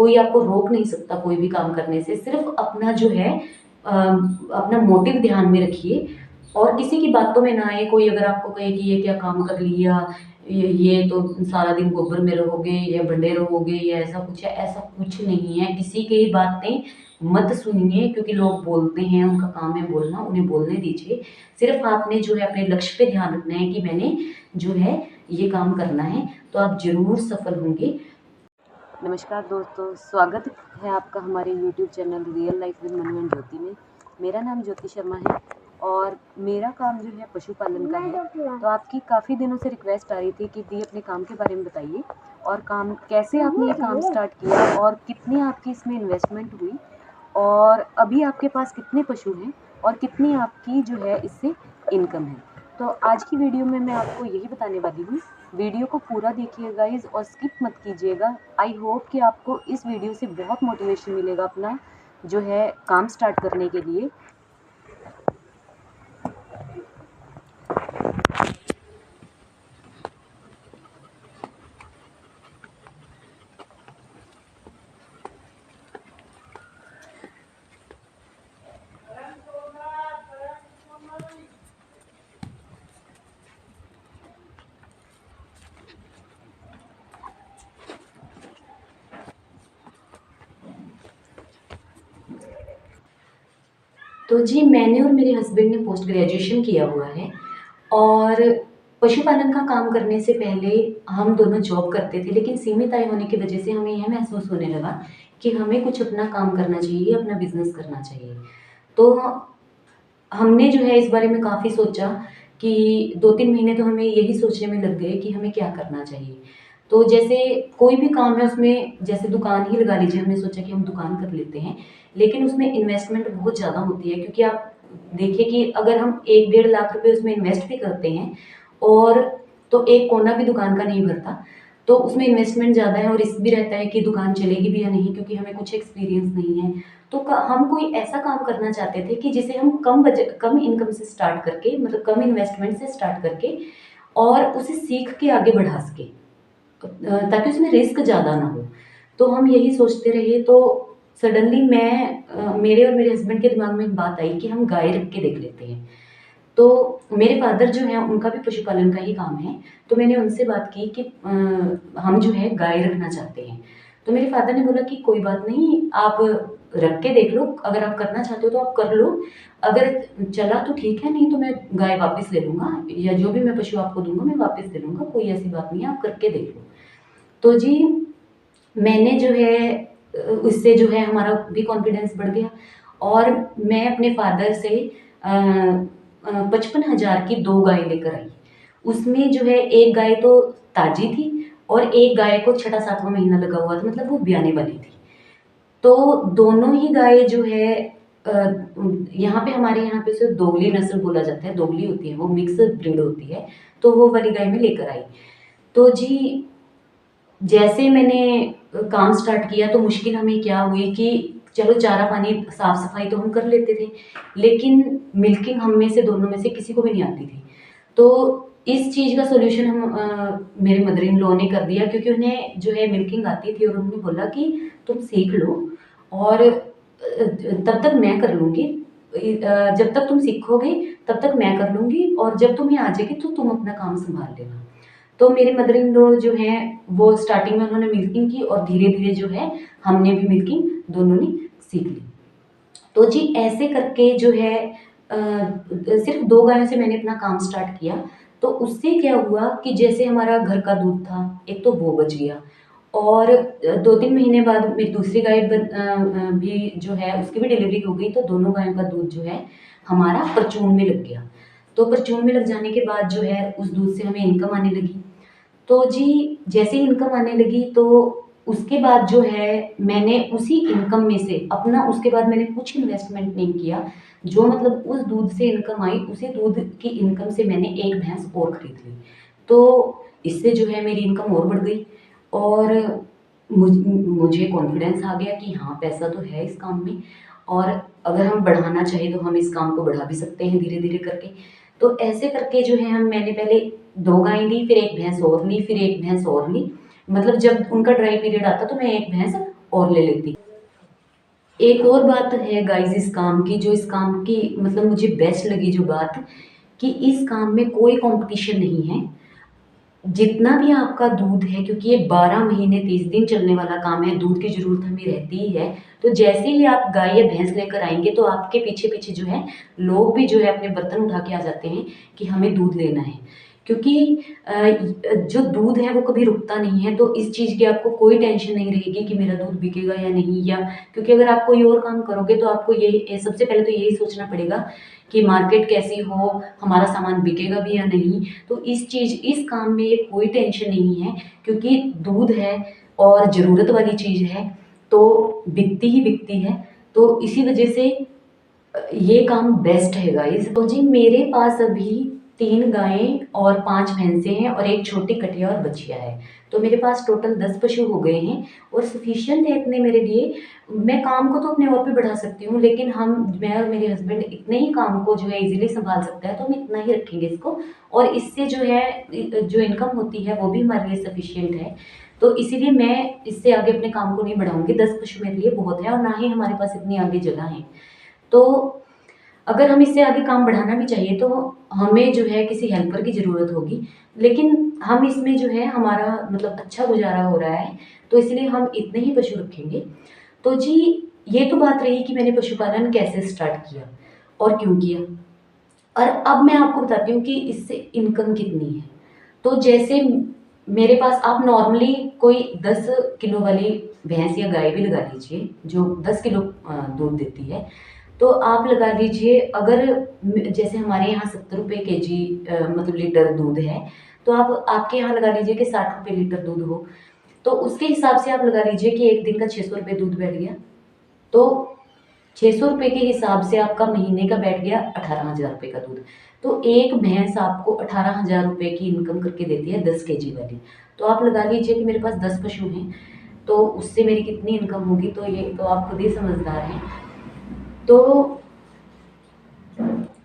कोई आपको रोक नहीं सकता कोई भी काम करने से। सिर्फ अपना जो है अपना मोटिव ध्यान में रखिए और किसी की बातों में ना आए। कोई अगर आपको कहे कि ये क्या काम कर लिया, ये तो सारा दिन गोबर में रहोगे या बंधे रहोगे या ऐसा कुछ है, ऐसा कुछ नहीं है। किसी की बातें मत सुनिए, क्योंकि लोग बोलते हैं, उनका काम है बोलना, उन्हें बोलने दीजिए। सिर्फ आपने जो है अपने लक्ष्य पे ध्यान रखना है कि मैंने जो है ये काम करना है, तो आप जरूर सफल होंगे। नमस्कार दोस्तों, स्वागत है आपका हमारे YouTube channel real life with Manu and Jyoti में। मेरा नाम ज्योति शर्मा है और मेरा काम जो है पशुपालन का है। तो आपकी काफ़ी दिनों से रिक्वेस्ट आ रही थी कि दी अपने काम के बारे में बताइए और काम कैसे आपने ये काम स्टार्ट किया और कितनी आपकी इसमें इन्वेस्टमेंट हुई और अभी आपके पास कितने पशु हैं और कितनी आपकी जो है इससे इनकम है। तो आज की वीडियो में मैं आपको यही बताने वाली हूँ। वीडियो को पूरा देखिएगा गाइस और स्किप मत कीजिएगा। आई होप कि आपको इस वीडियो से बहुत मोटिवेशन मिलेगा अपना जो है काम स्टार्ट करने के लिए। तो जी मैंने और मेरे हस्बैंड ने पोस्ट ग्रेजुएशन किया हुआ है और पशुपालन का काम करने से पहले हम दोनों जॉब करते थे, लेकिन सीमित आय होने की वजह से हमें यह महसूस होने लगा कि हमें कुछ अपना काम करना चाहिए, अपना बिजनेस करना चाहिए। तो हमने जो है इस बारे में काफ़ी सोचा कि 2-3 महीने तो हमें यही सोचने में लग गए कि हमें क्या करना चाहिए। तो जैसे कोई भी काम है उसमें, जैसे दुकान ही लगा लीजिए, हमने सोचा कि हम दुकान कर लेते हैं, लेकिन उसमें इन्वेस्टमेंट बहुत ज़्यादा होती है। क्योंकि आप देखिए कि अगर हम 1-1.5 लाख रुपए उसमें इन्वेस्ट भी करते हैं और तो एक कोना भी दुकान का नहीं भरता, तो उसमें इन्वेस्टमेंट ज़्यादा है और रिस्क भी रहता है कि दुकान चलेगी भी या नहीं, क्योंकि हमें कुछ एक्सपीरियंस नहीं है। तो हम कोई ऐसा काम करना चाहते थे कि जिसे हम कम इनकम से स्टार्ट करके, मतलब कम इन्वेस्टमेंट से स्टार्ट करके और उसे सीख के आगे बढ़ा सके, ताकि उसमें रिस्क ज़्यादा ना हो। तो हम यही सोचते रहे। तो सडनली मेरे और मेरे हस्बैंड के दिमाग में एक बात आई कि हम गाय रख के देख लेते हैं। तो मेरे फादर जो हैं उनका भी पशुपालन का ही काम है, तो मैंने उनसे बात की कि हम जो है गाय रखना चाहते हैं। तो मेरे फादर ने बोला कि कोई बात नहीं, आप रख के देख लो, अगर आप करना चाहते हो तो आप कर लो, अगर चला तो ठीक है, नहीं तो मैं गाय वापस ले लूँगा या जो भी मैं पशु आपको दूँगा मैं वापस ले लूँगा, कोई ऐसी बात नहीं है, आप करके देख लो। तो जी मैंने जो है उससे जो है हमारा भी कॉन्फिडेंस बढ़ गया और मैं अपने फादर से 55,000 की 2 गाय लेकर आई। उसमें जो है एक गाय तो ताजी थी और एक गाय को छठा सातवां महीना लगा हुआ था, मतलब वो ब्याने वाली थी। तो दोनों ही गाय जो है यहाँ पे हमारे यहाँ पे उसे दोगली नस्ल बोला जाता है, दोगली होती है वो, मिक्स ब्रीड होती है, तो वो वाली गाय मैं लेकर आई। तो जी जैसे मैंने काम स्टार्ट किया तो मुश्किल हमें क्या हुई कि चलो चारा पानी साफ सफाई तो हम कर लेते थे, लेकिन मिल्किंग हम में से दोनों में से किसी को भी नहीं आती थी। तो इस चीज़ का सॉल्यूशन मेरे मदर इन लॉ ने कर दिया, क्योंकि उन्हें जो है मिल्किंग आती थी और उन्होंने बोला कि तुम सीख लो और तब तक मैं कर लूँगी, जब तक तुम सीखोगे तब तक मैं कर लूँगी और जब तुम्हें आ जाएगी तो तुम अपना काम संभाल लेना। तो मेरे मदर इन लॉ जो हैं वो स्टार्टिंग में उन्होंने मिल्किंग की और धीरे-धीरे जो है हमने भी मिल्किंग दोनों ने सीख ली। तो जी ऐसे करके जो है सिर्फ 2 गायों से मैंने अपना काम स्टार्ट किया। तो उससे क्या हुआ कि जैसे हमारा घर का दूध था, एक तो वो बच गया और 2-3 महीने बाद मेरी दूसरी गाय भी जो है उसकी भी डिलीवरी हो गई, तो दोनों गायों का दूध जो है हमारा परचून में लग गया। तो परचून में लग जाने के बाद जो है उस दूध से हमें इनकम आने लगी। तो जी जैसे ही इनकम आने लगी तो उसके बाद जो है मैंने उसी इनकम में से अपना, उसके बाद मैंने कुछ इन्वेस्टमेंट नहीं किया, जो मतलब उस दूध से इनकम आई उसी दूध की इनकम से मैंने एक भैंस और खरीद ली। तो इससे जो है मेरी इनकम और बढ़ गई और मुझे कॉन्फिडेंस आ गया कि हाँ पैसा तो है इस काम में और अगर हम बढ़ाना चाहें तो हम इस काम को बढ़ा भी सकते हैं धीरे धीरे करके। तो ऐसे करके जो है मैंने पहले 2 गाय ली, फिर एक भैंस और ली, फिर एक भैंस और ली। मतलब जब उनका ड्राई पीरियड आता तो मैं एक भैंस और ले लेती। एक और बात है गाइस इस काम की, जो इस काम की मतलब मुझे बेस्ट लगी जो बात, कि इस काम में कोई कंपटीशन नहीं है। जितना भी आपका दूध है, क्योंकि ये 12 महीने 30 दिन चलने वाला काम है, दूध की ज़रूरत हमें रहती ही है। तो जैसे ही आप गाय या भैंस लेकर आएँगे तो आपके पीछे-पीछे जो है लोग भी जो है अपने बर्तन उठा के आ जाते हैं कि हमें दूध लेना है। क्योंकि जो दूध है वो कभी रुकता नहीं है, तो इस चीज़ की आपको कोई टेंशन नहीं रहेगी कि मेरा दूध बिकेगा या नहीं, या क्योंकि अगर आप कोई और काम करोगे तो आपको ये सबसे पहले तो यही सोचना पड़ेगा कि मार्केट कैसी हो, हमारा सामान बिकेगा भी या नहीं। तो इस काम में ये कोई टेंशन नहीं है, क्योंकि दूध है और ज़रूरत वाली चीज़ है तो बिकती ही बिकती है। तो इसी वजह से ये काम बेस्ट है गाइस। तो जी मेरे पास अभी 3 गायें और 5 भैंसें हैं और एक छोटी कटिया और बछिया है। तो मेरे पास टोटल 10 पशु हो गए हैं और सफिशिएंट है इतने मेरे लिए। मैं काम को तो अपने और भी बढ़ा सकती हूँ, लेकिन मैं और मेरे हस्बैंड इतने ही काम को जो है ईज़िली सँभाल सकते हैं, तो हम इतना ही रखेंगे इसको। और इससे जो है जो इनकम होती है वो भी हमारे लिए सफिशिएंट है। तो इसीलिए मैं इससे आगे अपने काम को नहीं बढ़ाऊँगी। 10 पशु मेरे लिए बहुत है और ना ही हमारे पास इतनी आगे जगह है। तो अगर हम इससे आगे काम बढ़ाना भी चाहिए तो हमें जो है किसी हेल्पर की ज़रूरत होगी, लेकिन हम इसमें जो है हमारा मतलब अच्छा गुज़ारा हो रहा है, तो इसलिए हम इतने ही पशु रखेंगे। तो जी ये तो बात रही कि मैंने पशुपालन कैसे स्टार्ट किया और क्यों किया। और अब मैं आपको बताती हूँ कि इससे इनकम कितनी है। तो जैसे मेरे पास आप नॉर्मली कोई 10 किलो वाली भैंस या गाय भी लगा लीजिए जो 10 किलो दूध देती है। तो आप लगा लीजिए, अगर जैसे हमारे यहाँ 70 रुपये केजी मतलब लीटर दूध है, तो आप आपके यहाँ लगा लीजिए कि 60 रुपये लीटर दूध हो। तो उसके हिसाब से आप लगा लीजिए कि एक दिन का 600 रुपये दूध बैठ गया। तो 600 रुपये के हिसाब से आपका महीने का बैठ गया 18,000 रुपये का दूध। तो एक भैंस आपको 18,000 रुपये की इनकम करके देती है 10 केजी वाली। तो आप लगा लीजिए कि मेरे पास 10 पशु हैं, तो उससे मेरी कितनी इनकम होगी, तो ये तो आप खुद ही समझदार हैं। तो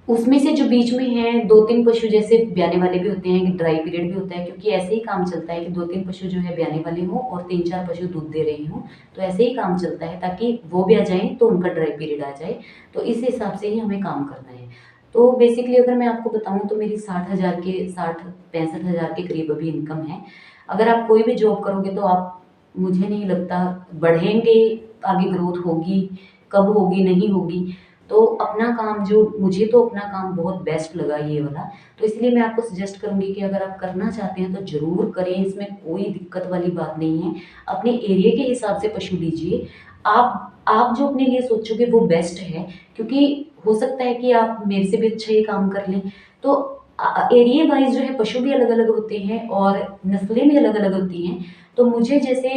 उसमें से जो बीच में हैं 2-3 पशु जैसे ब्याने वाले भी होते हैं, कि ड्राई पीरियड भी होता है, क्योंकि ऐसे ही काम चलता है कि 2-3 पशु जो है ब्याने वाले हों और 3-4 पशु दूध दे रहे हों। तो ऐसे ही काम चलता है ताकि वो भी आ जाएँ तो उनका ड्राई पीरियड आ जाए। तो इस हिसाब से ही हमें काम करना है। तो बेसिकली अगर मैं आपको बताऊँ तो मेरी 60-65,000 के करीब अभी इनकम है। अगर आप कोई भी जॉब करोगे तो आप, मुझे नहीं लगता बढ़ेंगे, आगे ग्रोथ होगी, कब होगी नहीं होगी। तो अपना काम जो मुझे तो अपना काम बहुत बेस्ट लगा ये वाला, तो इसलिए मैं आपको सजेस्ट करूँगी कि अगर आप करना चाहते हैं तो ज़रूर करें, इसमें कोई दिक्कत वाली बात नहीं है। अपने एरिया के हिसाब से पशु लीजिए। आप जो अपने लिए सोचोगे वो बेस्ट है, क्योंकि हो सकता है कि आप मेरे से भी अच्छा ये काम कर लें। तो एरिया वाइज़ जो है पशु भी अलग-अलग होते हैं और नस्लें भी अलग-अलग होती हैं। तो मुझे जैसे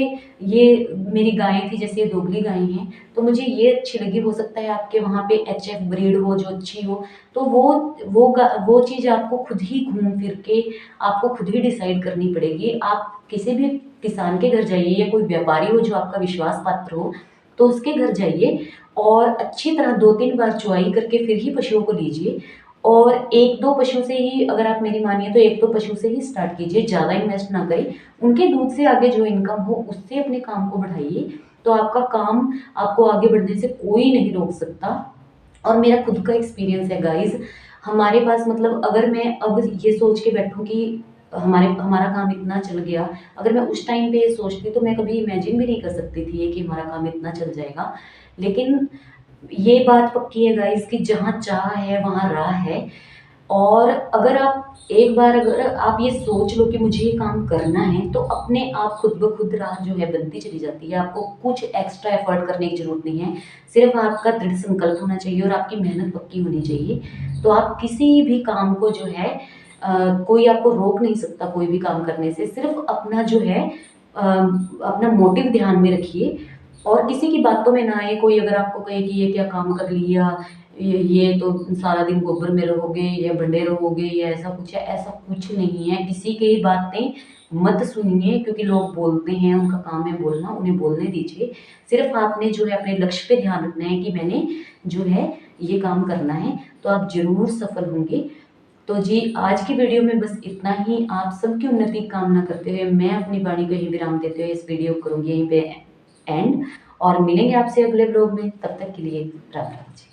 ये मेरी गायें थी, जैसे ये दोगली गायें हैं, तो मुझे ये अच्छी लगी। हो सकता है आपके वहाँ पे एचएफ ब्रीड हो जो अच्छी हो, तो वो चीज़ आपको खुद ही घूम फिर के आपको खुद ही डिसाइड करनी पड़ेगी। आप किसी भी किसान के घर जाइए या कोई व्यापारी हो जो आपका विश्वास पात्र हो, तो उसके घर जाइए और अच्छी तरह 2-3 बार चुआई करके फिर ही पशुओं को लीजिए। और 1-2 पशु से ही, अगर आप मेरी मानिए तो 1-2 पशु से ही स्टार्ट कीजिए, ज़्यादा इन्वेस्ट ना करें। उनके दूध से आगे जो इनकम हो उससे अपने काम को बढ़ाइए, तो आपका काम आपको आगे बढ़ने से कोई नहीं रोक सकता। और मेरा खुद का एक्सपीरियंस है गाइस, हमारे पास मतलब अगर मैं अब ये सोच के बैठूँ कि हमारा काम इतना चल गया, अगर मैं उस टाइम पे ये सोचती तो मैं कभी इमेजिन भी नहीं कर सकती थी ये कि हमारा काम इतना चल जाएगा। लेकिन ये बात पक्की है गाइस कि जहाँ चाह है वहाँ राह है। और अगर आप एक बार अगर आप ये सोच लो कि मुझे ये काम करना है, तो अपने आप खुद ब खुद राह जो है बनती चली जाती है। आपको कुछ एक्स्ट्रा एफर्ट करने की ज़रूरत नहीं है, सिर्फ आपका दृढ़ संकल्प होना चाहिए और आपकी मेहनत पक्की होनी चाहिए। तो आप किसी भी काम को जो है कोई आपको रोक नहीं सकता कोई भी काम करने से। सिर्फ अपना जो है अपना मोटिव ध्यान में रखिए और किसी की बातों में ना आए। कोई अगर आपको कहे कि ये क्या काम कर लिया, ये तो सारा दिन गोबर में रहोगे या बंडे रहोगे या ऐसा कुछ है, ऐसा कुछ नहीं है। किसी की बातें मत सुनिए, क्योंकि लोग बोलते हैं, उनका काम है बोलना, उन्हें बोलने दीजिए। सिर्फ आपने जो है अपने लक्ष्य पे ध्यान रखना है कि मैंने जो है ये काम करना है, तो आप ज़रूर सफल होंगे। तो जी आज की वीडियो में बस इतना ही। आप सबकी उन्नति की कामना करते हुए मैं अपनी वाणी को यहीं विराम देते हुए इस वीडियो को करूँगी यहीं पे एंड। और मिलेंगे आपसे अगले ब्लॉग में, तब तक के लिए राम राम जी।